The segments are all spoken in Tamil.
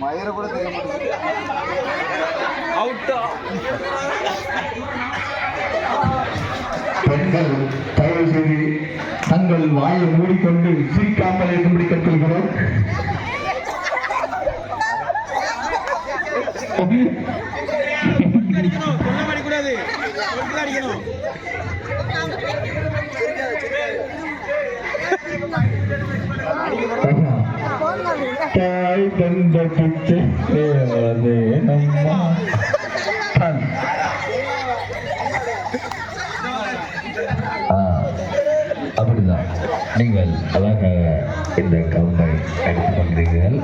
மயிர கூட தெரிய மாட்டேங்குது. பெண்கள் தயவு செய்து தங்கள் வாயை மூடிக்கொண்டு சிரிக்காமல் இருக்கும்படி கேட்டுக்கொள்கிறோம். தாய் தந்த பிச்சை நம்மா அப்படிதான் நீங்கள் அழகாக இந்த கவுண்டை எடுத்துக் கொண்டிருக்கிறீர்கள்.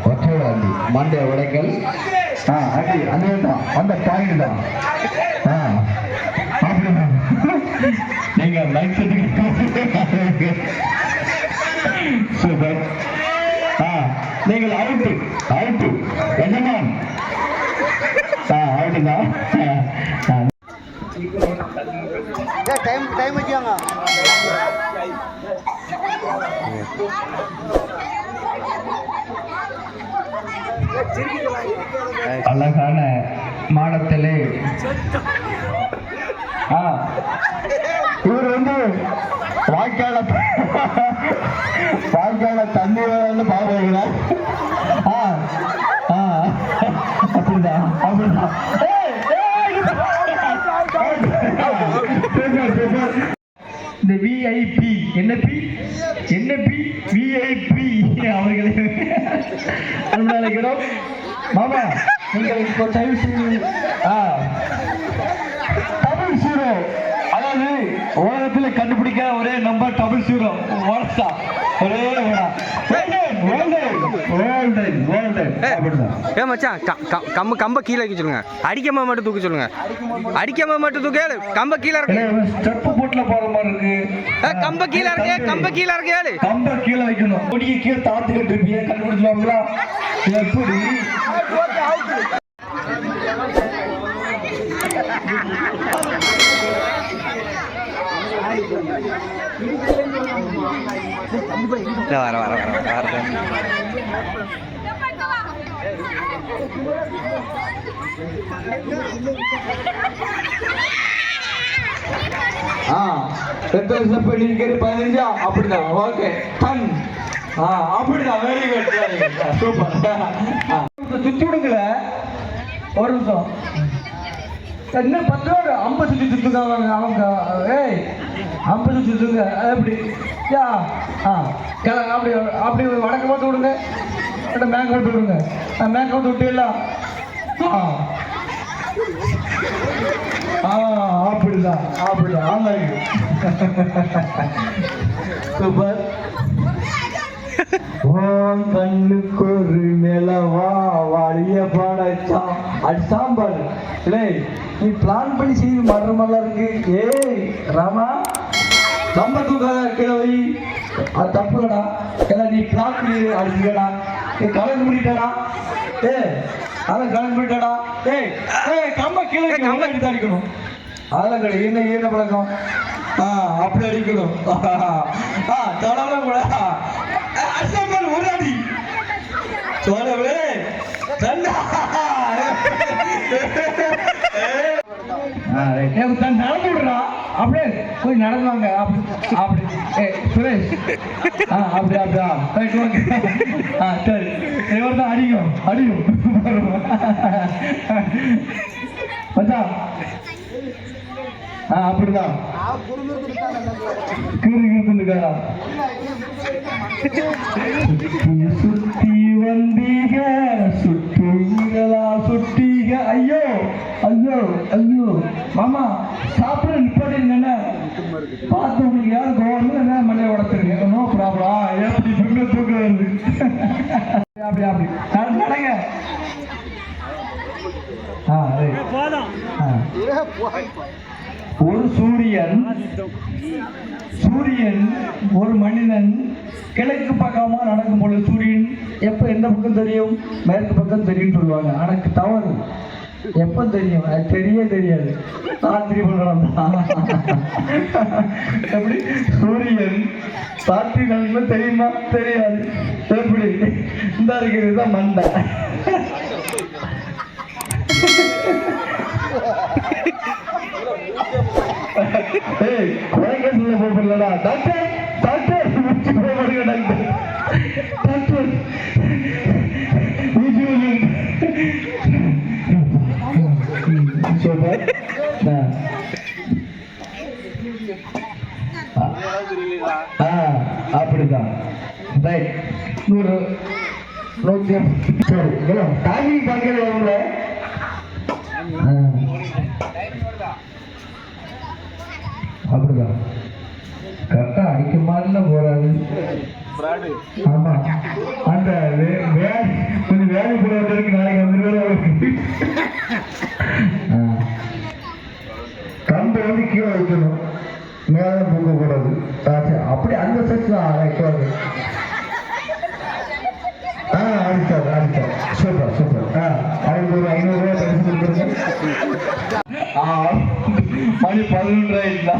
ஒற்றை அடி மண்டை உடைக்கல் அடி அதே தான் அந்த பாயிண்ட் தான். அப்படிதான் நீங்க லைக் சூப்பர். நீங்கள் அவுட்டு அவுட்டு எஜமான் அவுட்டு தான். டைம் வச்சாங்க. அழகான மாடத்திலே இவர் வந்து வாய்க்கால தண்ணி வந்து பாக்குறார். அப்படிதான் அப்படிதான். இந்த விஐபி என்ன பி விஐபி அவர்களை அழைக்கிறோம். மாமா நீங்கள் இப்போ தயவு செய்து டபுள் ஜீரோ, அதாவது உலகத்தில் கண்டுபிடிக்க ஒரே நம்பர் டபுள் ஜீரோ வாட்ஸா ஒரே கம்ப கீழே வைக்க சொல்லுங்க. அடிக்காம மட்டும் தூக்க சொல்லுங்க. அடிக்காம மட்டும் தூக்க கம்ப கீழே இருக்கு. ஸ்டெப் போட்ல போற மாதிரி இருக்கு. கம்ப கீழே இருக்கு. கம்ப கீழே இருக்கு. கம்ப கீழே வைக்கணும். கொடியை கீழே தாத்துக்கிட்டு இருப்பீங்க. கண்டுபிடிச்சலாங்களா? எப்படி வர வர வர எத்தனை ஸ்டெப் நீங்க 15 அப்படிதான். ஓகே டன் அப்படிதான். Very good super. சுத்தி விடுங்கள ஒரு நிமிஷம். இன்னும் 10 ரூபா 50 சுத்தி சுத்துங்க அவங்க. ஏய் 50 சுத்துங்க. எப்படி அப்படி அப்படி வடக்கு பார்த்து விடுங்க. மேங்க பார்த்து விடுங்க. மேங்க பார்த்து விட்டுலாம். அப்படிதான் அப்படிதான். ஆமாங்க சூப்பர். கண்ணுக்கு ஒரு நிலவா வழிய பாடச்சான் அது சாம்பார். இல்லை நீ பிளான் பண்ணி செய்து மற்ற மாதிரிலாம் இருக்கு. ஏய் ராமா கம்ப தூக்காத கிழவை அது தப்புடா. ஏன்னா நீ பிளான் பண்ணி அடிச்சுக்கடா. நீ கலந்து முடிட்டடா. அதெல்லாம் கலந்து முடிட்டடா. கம்ப கீழே கம்ப எடுத்து அடிக்கணும். அதெல்லாம் கிடையாது. என்ன ஈன பழக்கம் அப்படி அடிக்கணும். தொடர கூட அடிச்சாமல் ஒரு அடி சொல்லவே நடந்து விடுறா. அப்படியே போய் நடந்துவாங்க. அப்படி சுரேஷ் அப்படி அப்படியா சரி இவர் தான் அடிக்கும் அடிக்கும் மச்சா. அப்படிதான் சுத்தி வந்தீங்க சுற்றுங்களா சுட்டீங்க. ஐயோ ஐயோ ஐயோ மாமா சாப்பிட நிப்பாட்டிருங்க. பார்த்து உங்களுக்கு யாரும் கோவம் மண்டையை உடச்சிருங்க. No problem. எப்படி தூக்க தூக்க வருது. அப்படி அப்படி நடங்க. ஒரு சூரியன் சூரியன் ஒரு மனிதன் கிழக்கு பக்கமா நடக்கும் பொழுது சூரியன் எப்போ எந்த பக்கம் தெரியும்? மேற்கு பக்கம் தெரியும் சொல்லுவாங்க. எனக்கு தவறு. எப்போ தெரியும்? அது தெரியாது. ராத்திரி நடந்தான் எப்படி சூரியன் ராத்திரி நடக்கும்போது தெரியுமா? தெரியாது. எப்படி இந்த இருக்கிறது தான் மண்டை. குறைக்கல போகலடா doctor doctor doctor doctor super. அப்படிதான் ரைட். 100 சரி தாங்கி பார்க்கல அப்படிதான் கரெக்டா அடிக்க மாதிரிலாம் போறாது. ஆமா அந்த கொஞ்சம் வேலை போறவர்களுக்கு நாளைக்கு வந்து கம்பை வந்து கீழே வைக்கணும், மேலே போக கூடாது. அப்படி அந்த சைஸ் தான் வைக்காது. அடிச்சார் சூப்பர் சூப்பர். அதுக்கு ஒரு 500 ரூபாய் பரிசு கொடுக்குறேன். மணி 11 ரூபாய்ங்களா?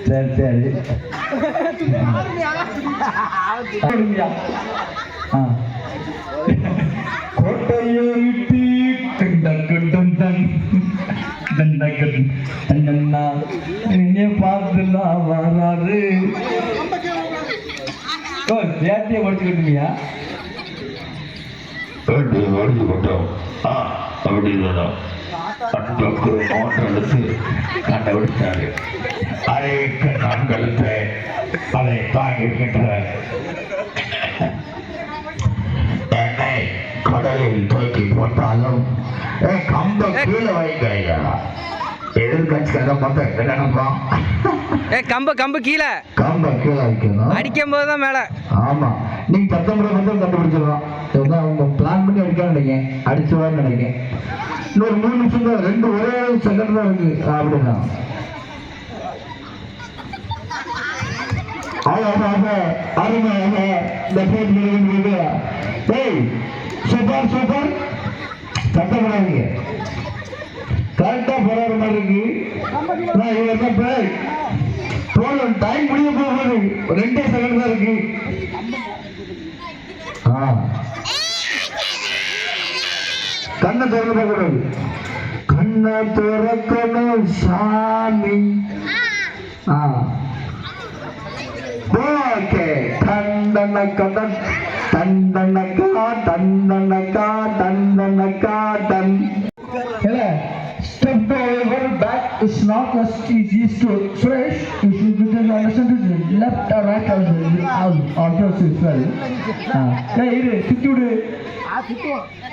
சரி சரி கோட்டையை விட்டு என்னைய பார்த்துலாம் வராது. வேட்டையை படிச்சுக்கிட்டீங்க படிச்சுக்கிட்டோம். அப்படிதான் அன்புக்கு மோட்டெடுத்து கண்டுபிடித்தாரு. அதை நான் கழுத்து அதை தாங்கிக்கின்ற என்னை கடலில் தூக்கி போட்டாலும் கம்ப கீழே வைங்க. எதிர்கட்சிக்காக பார்த்தேன் என்னப்பா கம்பு கீழே வைக்கணும். அடிக்கும் போது தான் மேலே. ஆமா நீங்க 19 வந்து கண்டுபிடிச்சிடலாம். அவங்க பிளான் பண்ணி அடிக்க நினைக்கேன், அடிச்சுவான்னு நினைக்கேன். இன்னொரு 3 நிமிஷம் தான், 2 ஒரே செகண்ட் தான் இருக்கு. அப்படிதான் சூப்பர் சூப்பர். கட்டப்படாதீங்க, கரெக்டா போற மாதிரி இருக்கு. போகணும், டைம் முடிய போகுது. 2 செகண்ட் தான் இருக்கு. கண்ணை திறந்து போகக்கூடாது. கண்ணை திறக்கணும் சாமி. ஓகே. தண்டனக்கா தண்டனக்கா தண்டனக்கா தண்டனக்கா டன். Step over back is not as easy to fresh. You should understand it. Left or right also as well. இரு சுத்துடு.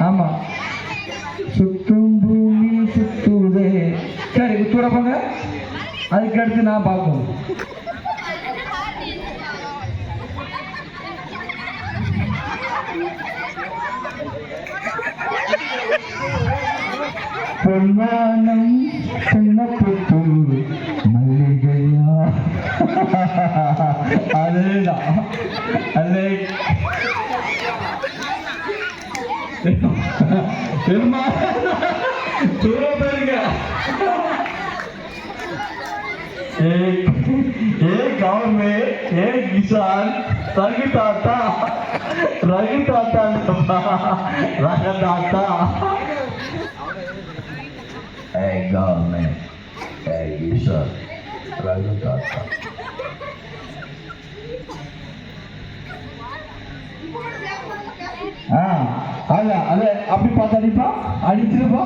ஆமா சுத்தும் பூமி சுத்துதே. சரி சுத்துட போங்க. அதுக்கு அடுத்து நான் பார்ப்போம். பொன்னானம் சின்னப்புத்தூர் மல்லிகையா. அதேதான் அதே गाँव में एक किसान रगदाता गाँव में एक किसान रगदाता. अरे அப்படி பார்த்தாடிப்பா அடிச்சிருப்பா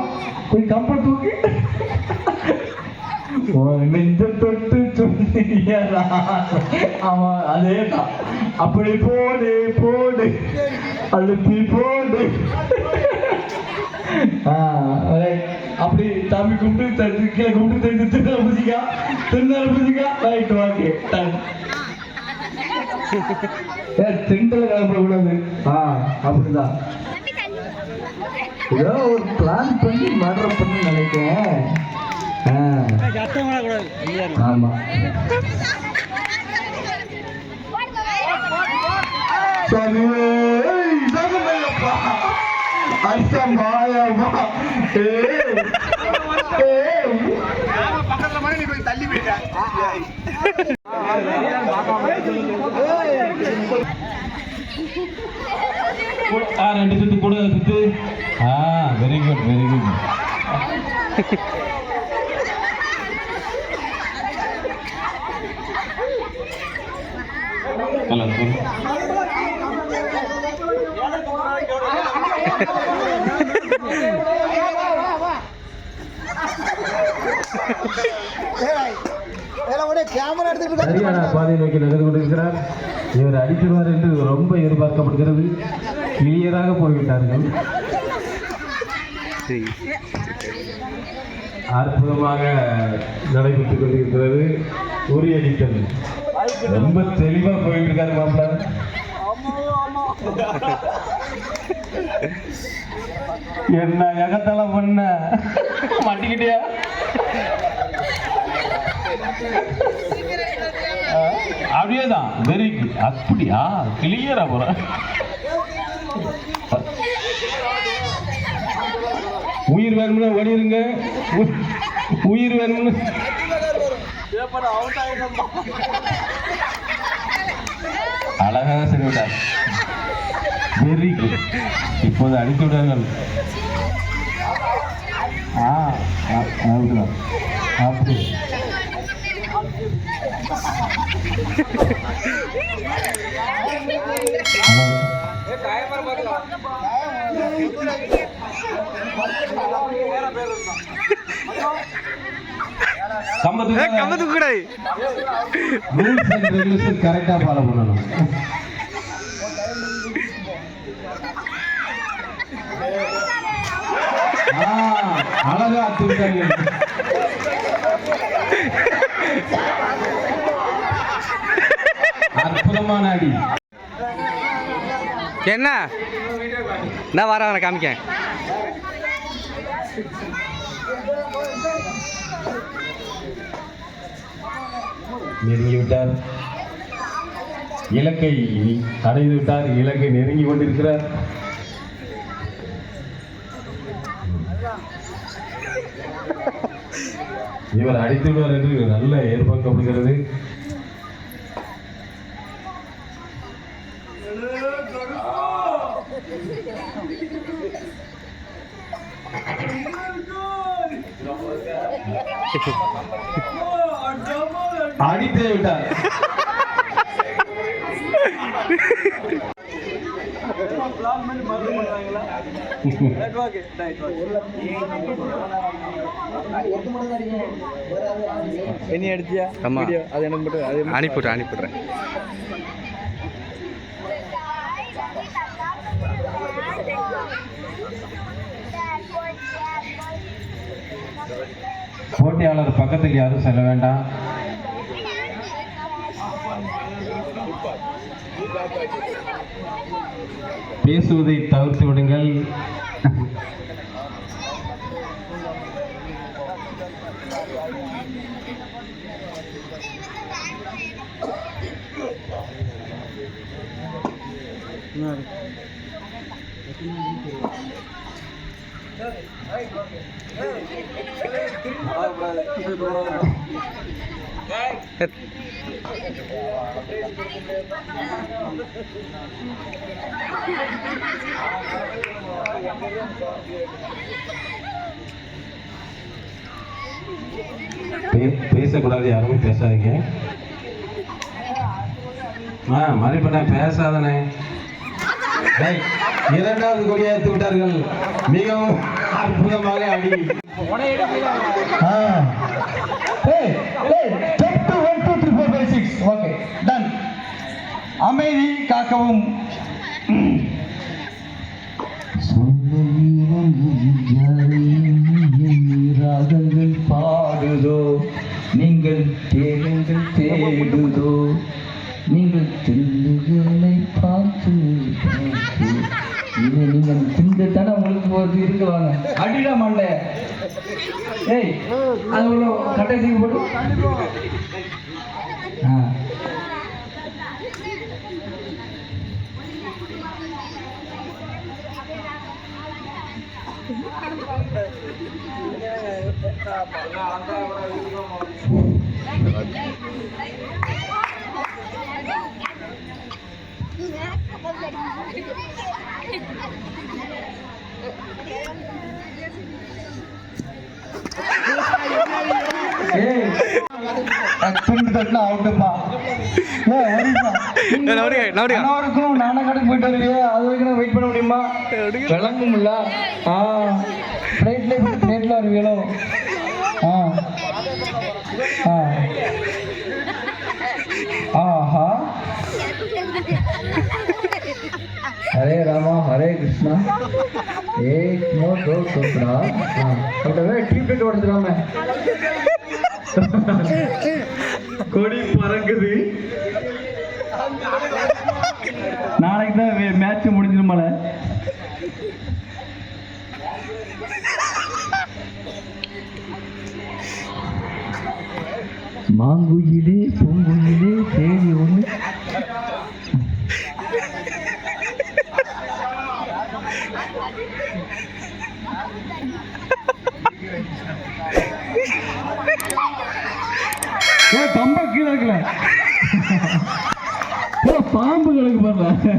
போய் கம்பர் தூக்கி நெஞ்ச தொட்டு சொன்னியா. ஆமா அதேதான். அப்படி போடு போடு அழுத்தி போடு. அப்படி தம்பி கும்பிட்டு கீழே கும்பிட்டு திருநெல்வேலிக்கா ரைட் வாங்க. திண்டல கிளம்பக்கூடாது. அப்படிதான் ஏதோ ஒரு பிளான் பண்ணி மர்டர் பண்ணி நினைக்கிறேன். ஆமா சாமியே சாமியப்பா அர்த்தம் மாயமா பக்கத்துல மாதிரி நீ போய் தள்ளி போயிட்ட ரெண்டு சுத்து கூட சுத்து வெரி குட் வெரி குட் சரியான பாதை நோக்கி நடந்து கொண்டிருக்கிறார். இவர் அடித்துவார் என்று ரொம்ப எதிர்பார்க்கப்படுகிறது. கிளியராக போய்விட்டார்கள். அற்புதமாக நடைபெற்றுக் கொண்டிருக்கிறது. உரியடித்தல் ரொம்ப தெளிவா போயிட்டு இருக்காரு மாப்பிள்ள. என்ன எகத்தெல்லாம் பண்ண மாட்டிக்கிட்டியா? அப்படியேதான் வெரி குட். அப்படியா கிளியரா போற. உயிர் வேணும்னா ஓடிருங்க. உயிர் வேணும்னு அழகாக சரி விட்டார். Very good. இப்போது அடித்து விடார்கள். அப்படி கரெக்டா ஃபாலோ பண்ணணும். அழகா அத்துட்டாங்க. அற்புதமான அடி. என்ன நான் வர காமிக்க. நெருங்கி விட்டார். இலக்கை அடைந்து விட்டார். இலக்கை நெருங்கி கொண்டிருக்கிறார். இவர் அடித்துள்ளார் என்று நல்ல எதிர்பார்க்கப்படுகிறது. அடித்தே விட்டார். அனுப்பிடுறேன். போட்டியாளர் பக்கத்துக்கு யாரும் செல்ல வேண்டாம். பேசுவதை தவிர்த்து விடுங்கள். பேசக்கூடாது. யாருமே பேசாதீங்க. மறுபடியும் பேசாதனே. இரண்டாவது கொடியை எடுத்து விட்டார்கள். மிகவும் அற்புதமாக அடி. அமைதி காக்கவும். ராகங்கள் பாடுதோ, நீங்கள் தேடுங்கள் தேடுதோ, நீங்கள் தில்லுகளை பார்த்து நீங்கள் இந்த தானே உங்களுக்கு ஒரு இருக்கு வாங்க அடிடா மண்டை ஏய் அது உள்ள கடைசி போட்டு துண்டு தட்டுனா அவுட்டுப்பா அனைவருக்கும் நானே கடைக்கு போயிட்டு வருவியா அது வரைக்கும் வெயிட் பண்ண முடியுமா விளங்கும்ல பிளேட்ல வருவீங்களோ ஆஹா हरे रामा हरे कृष्णा एक मोर दो टुकड़ा ட்ரீட்மெண்ட் உடஞ்சிடாம கொடி பறக்குது நாளைக்கு தான் மேட்ச் முடிஞ்சிருமால மாங்குயிலே பூங்குயிலே தேடி ஒன்று கம்ப கீழே இருக்கல பாம்புகளுக்கு பாருங்க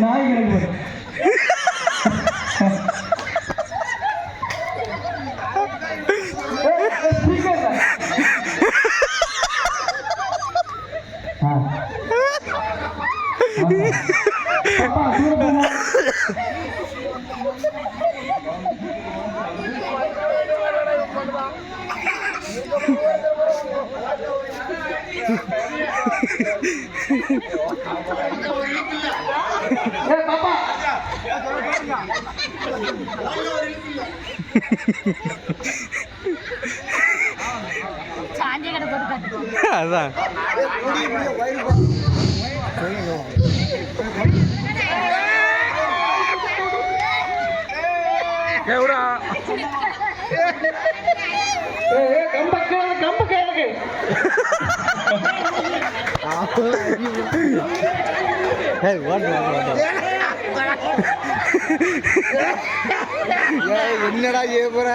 நாய்களுக்கு அதான் கம்ப கேளுக்கு என்னடா செய்ய போற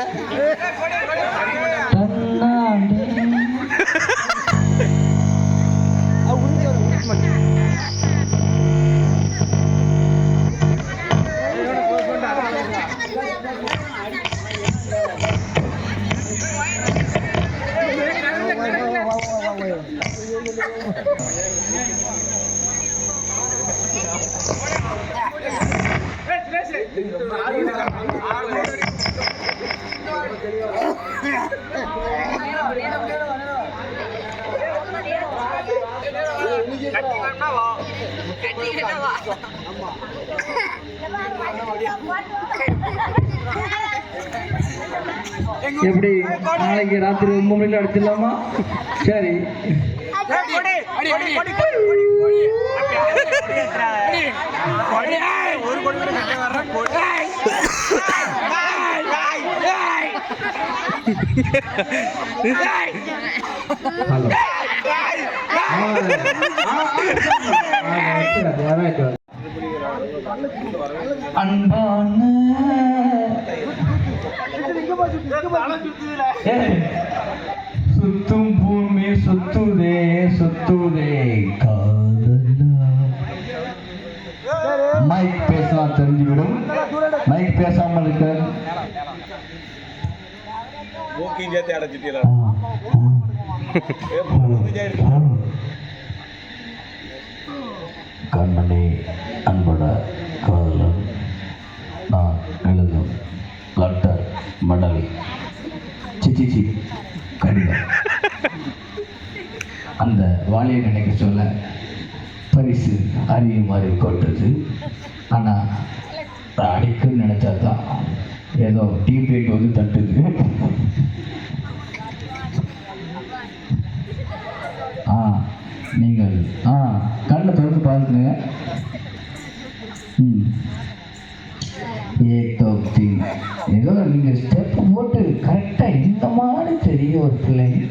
எப்படி நாளைக்கு ராத்திரி 9 மணிக்கு அடிச்சிடலாமா? சரி அன்பான சுத்தும் பூமி சுத்துதே சுத்துதே காதலா. மைக் பேசலாம் தெரிஞ்சுவிடும். மைக் பேசாமல் இருக்க கண்ணனே அன்போட காதலன் நான் எழுதும் லெட்டர் மடல் சிச்சி கடிதம் அந்த வாழையை நினைக்க சொல்ல பரிசு அறியுமாறு கொண்டது. ஆனால் அடிக்குன்னு நினச்சா தான் ஏதோ டீ பிளேட் வந்து தட்டுது. நீங்கள் கண்ணை திறந்து பாருங்க. ஏதோ நீங்கள் ஸ்டெப் போட்டு கரெக்டாக இந்த மாதிரி தெரிய ஒரு பிள்ளைங்க.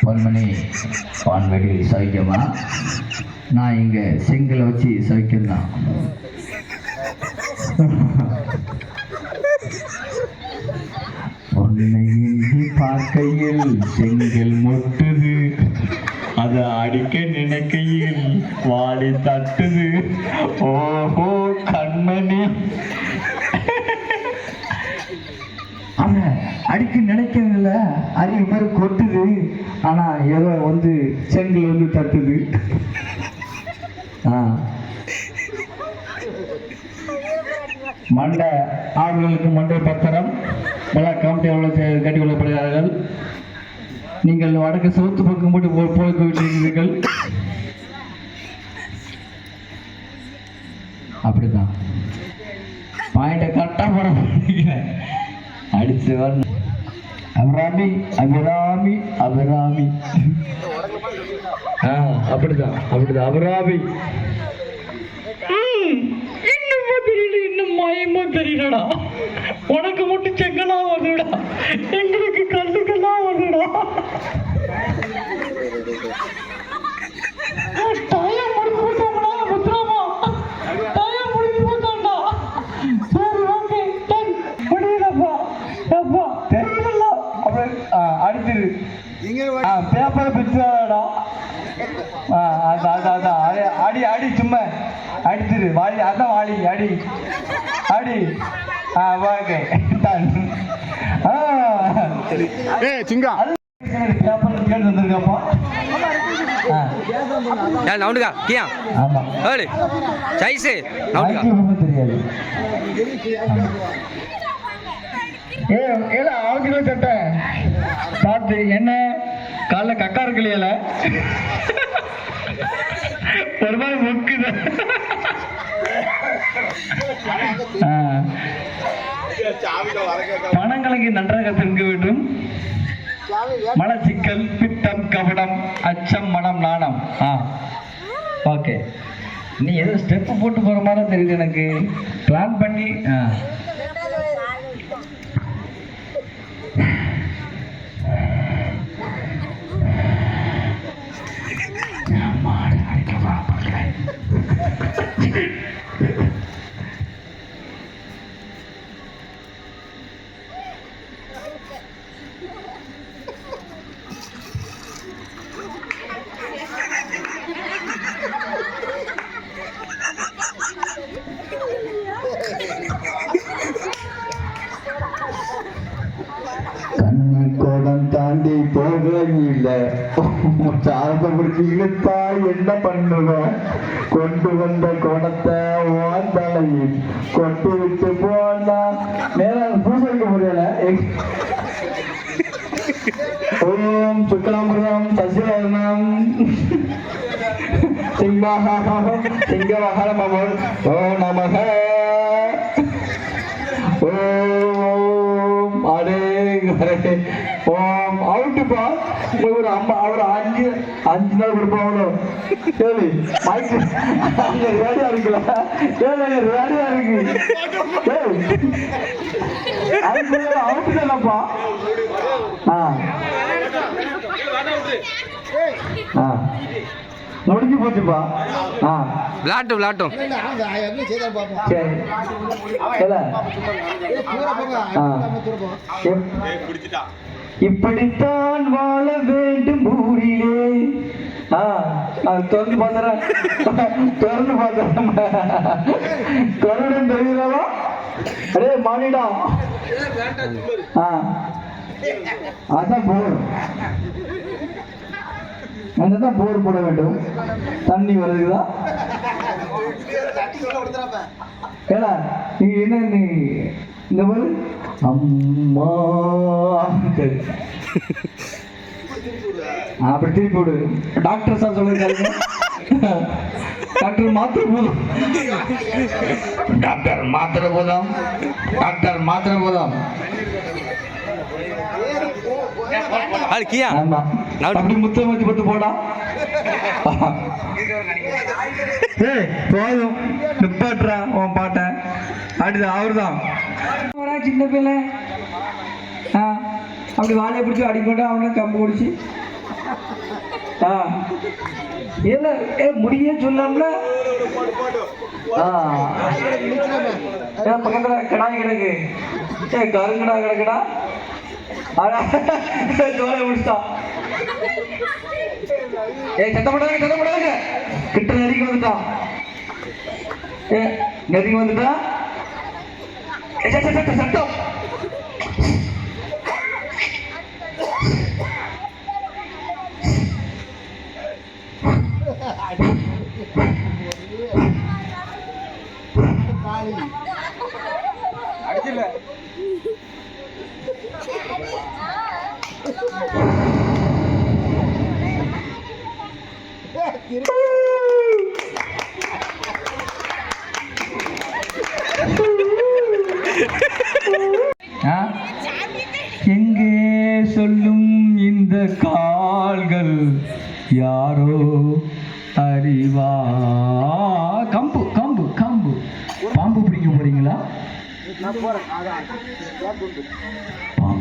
பொன்மணி பான்வெடி சவிக்கமா? நான் இங்கே செங்கலை வச்சு சவிக்கந்தான். பொன்னை பார்க்கையில் செங்கல் முட்டுது, அதை அடிக்க நினைக்கையில் வாடி தட்டுது. ஓஹோ கண்மணி, அவன் அடிக்க நினைக்கிறதில்ல, அறிவு மாதிரி கொட்டுது, ஆனால் ஏதோ வந்து செங்கல் வந்து தட்டுது. மண்டை ஆண்களுக்கு மண்டை பத்திரம் வழக்கம் கட்டி கொள்ளப்படுகிறார்கள். நீங்கள் வடக்கு சவுத்து பக்கம் போட்டு போய்விட்டீர்கள். அப்படிதான் பாயிண்ட கரெக்டாக போட அடிச்சு வரணும். அபிராமி அபிராமி அபிராமி அப்படிதான் அபிராமி. இன்னும் மாயமா தெரியலடா, உனக்கு மட்டும் செங்கலா வருடா, எங்களுக்கு கல்லுக்கெல்லாம் வருடா. டயம் முடிஞ்சு போட்டாங்கடா முத்துராமா, டயம் முடிஞ்சு போட்டாங்கடா. சரி ஓகே டன் முடியலப்பா. அப்பா தெரியல அப்படி அடிச்சிரு. பேப்பரை பிடிச்சாடா. அதான் அடி அடி சும்மா அடிச்சிரு. வாளி அதான் வாளி அடி அடி. Okay done. சிங்கம் பேப்பர் கேட்டு வந்திருக்காப்பா. நவுண்டுக்கா கியா ஆமா ஏடு சைஸு நவுண்டுக்கா தெரியாது. ஏல ஆளுக்கு சட்டை பார்த்து என்ன காலைல கக்கா இருக்குல்லையில ஒரு மாதிரி முக்குது. பணங்களுக்கு நன்றாக தெரிந்து வேண்டும். மனச்சிக்கல், பித்தம், கபடம், அச்சம், மனம், நாணம். ஓகே, நீ ஏதோ ஸ்டெப்பு போட்டு போகிற மாதிரி தெரியுது எனக்கு. பிளான் பண்ணி கண்ணிக்கோடம் தாண்டி போகல சாரத்தை முடிச்சு இழுத்தா என்ன பண்ணுவேன்? கொண்டு வந்த குடத்தை ஓன் தலையில் கொண்டு விட்டு போனா மேல பூசலிக்க முடியல. ஓம் சுக்லாமிரம் சசிவர்ணம் சிங்கமஹரம் ஓ நமக ஓம் அடே ஓம் அவுட்டுப்பா. ஒரு ஒரு அஞ்சு நாள் கொடுப்பாங்களோ கேள்வி மைக்கு அங்க ரேடியா இருக்குல்ல, ரேடியா இருக்கு. அவுட்டு தானப்பா. முடிஞ்சு போச்சுப்பா. விளாட்டும் இப்படித்தான் வாழ வேண்டும் ஊரிலே. திறந்து பார்த்துறேன் கருடன் தெரியுதாவா? அடே மானிடா, அதான் போர். அங்கதான் போர் போட வேண்டும். தண்ணி வருதுதா? ஏடா நீ என்ன நீ இந்த மாதிரி அம்மா அப்படி திருப்பி விடு. டாக்டர் சார் சொல்லிருக்காங்க. டாக்டர் மாத்திரை போதும். டாக்டர் மாத்திரை போதும், டாக்டர் மாத்திரை போதும். அது கியா ஆமா அப்படி முத்தம் வச்சு பட்டு போடா. ஏய் போதும் நிப்பாட்டுறா உன் பாட்டை. அப்படிதான் அவர்தான் சின்ன பிள்ளை. அப்படி வாழையை பிடிச்சி அடிக்கொண்டு அவனை கம்பு குடிச்சு இல்ல முடிய சொல்லல. பக்கத்துல கிடாய் கிடக்கு. கருங்கடா கிடக்குடா. ஜோலை முடிச்சிட்டான். சத்தப்படாங்க சத்தப்படாங்க. கிட்ட நெருங்கி வந்துட்டான். நெருங்கி வந்துட்டா சட்டம். அடிச்சிடல. எங்கே சொல்லும் இந்த கால்கள் யாரோ அறிவா. கம்பு கம்பு கம்பு. பாம்பு பிடிக்க போறீங்களா? பாம்பு